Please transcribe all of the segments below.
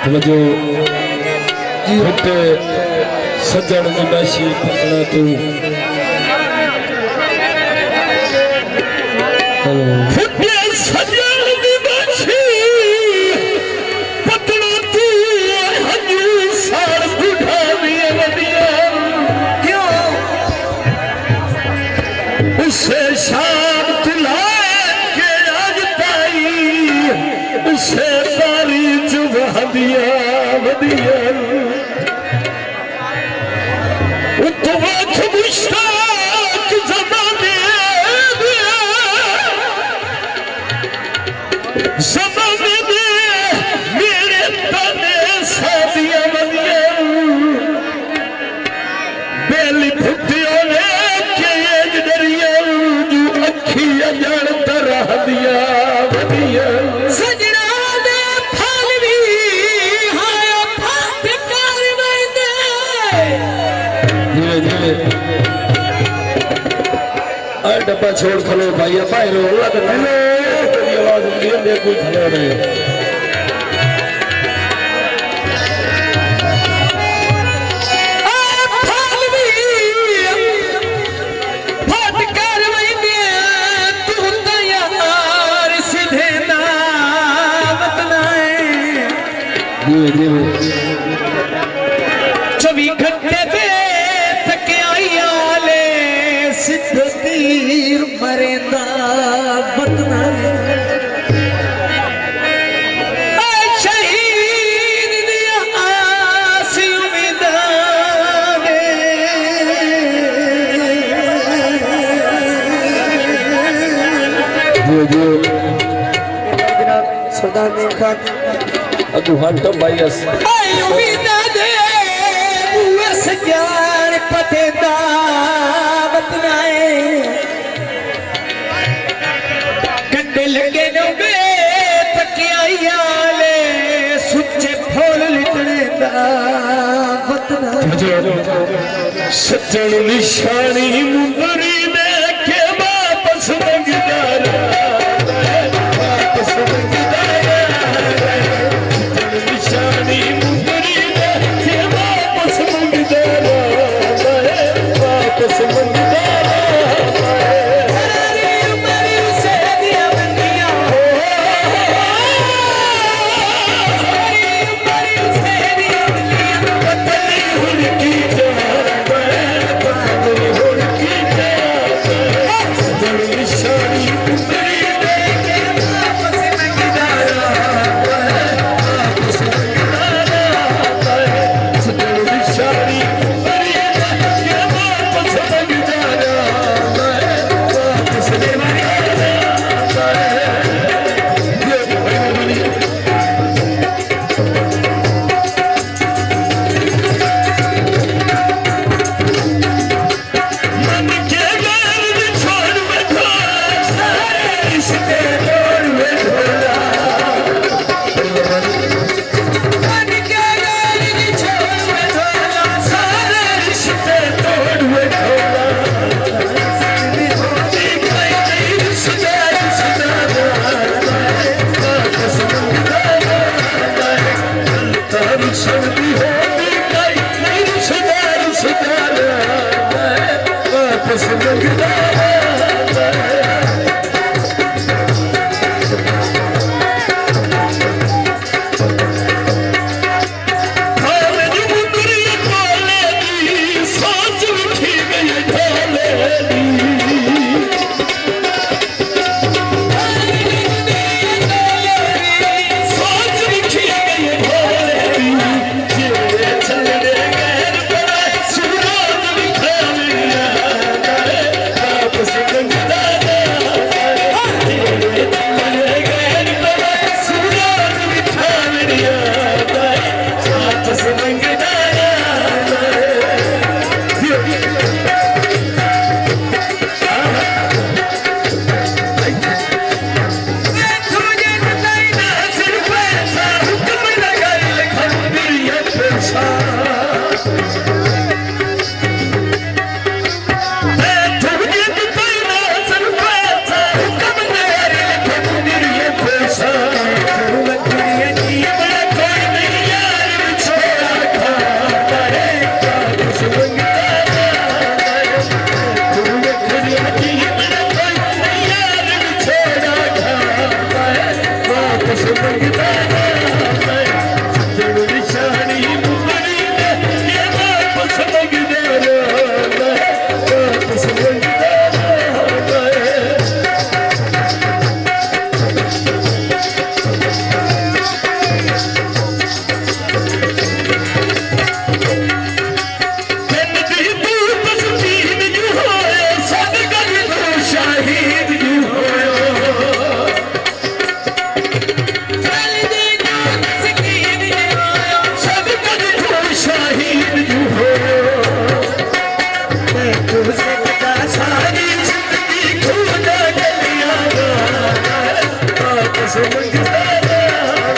जो घुटे सजन जिनाशी पकड़ा तू घुटे सजन जिनाशी पकड़ा तू हजू सार बुढ़ा दिए वडिया क्यों उसे शांत लाके आज पाई उसे बारी जुबा दिया वडिया मुश्ताक ज़माने में मेरे तने सादिया बनिया बेली फुटियों ने के डरिया जो अखी अजड़ तरह दिया बनिया सजना दे फालवी हाय फाट कर वंदे धीरे धीरे डब्बा छोड़ खलो भाई भाई रो अल्लाह तो हेलो तेरी आवाज उंगली में कोई खलो नहीं फट कर वंदे तू तो यार सीधे दावत नाए धीरे धीरे 24 घंटे पे थक आई आले सिद्ध तीर मरेंदा बतना शहीद दिया आसी उम्मीदाने जो सरदार मेम खान अगू हंटो बायस आई उम्मीदा दे बुस जान पते दावत नाए कंडे लगे नो बे तकिया ले सुच्चे फूल लिटने दावत नाए सज्जन निशानी मुंदरी दे के वापस मंगदार वापस मंगदार निशानी मुंदरी दे के वापस मंगदार वापस मंगदार की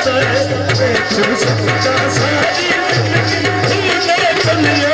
जाए खुश सारी जिंदगी भूले चलिए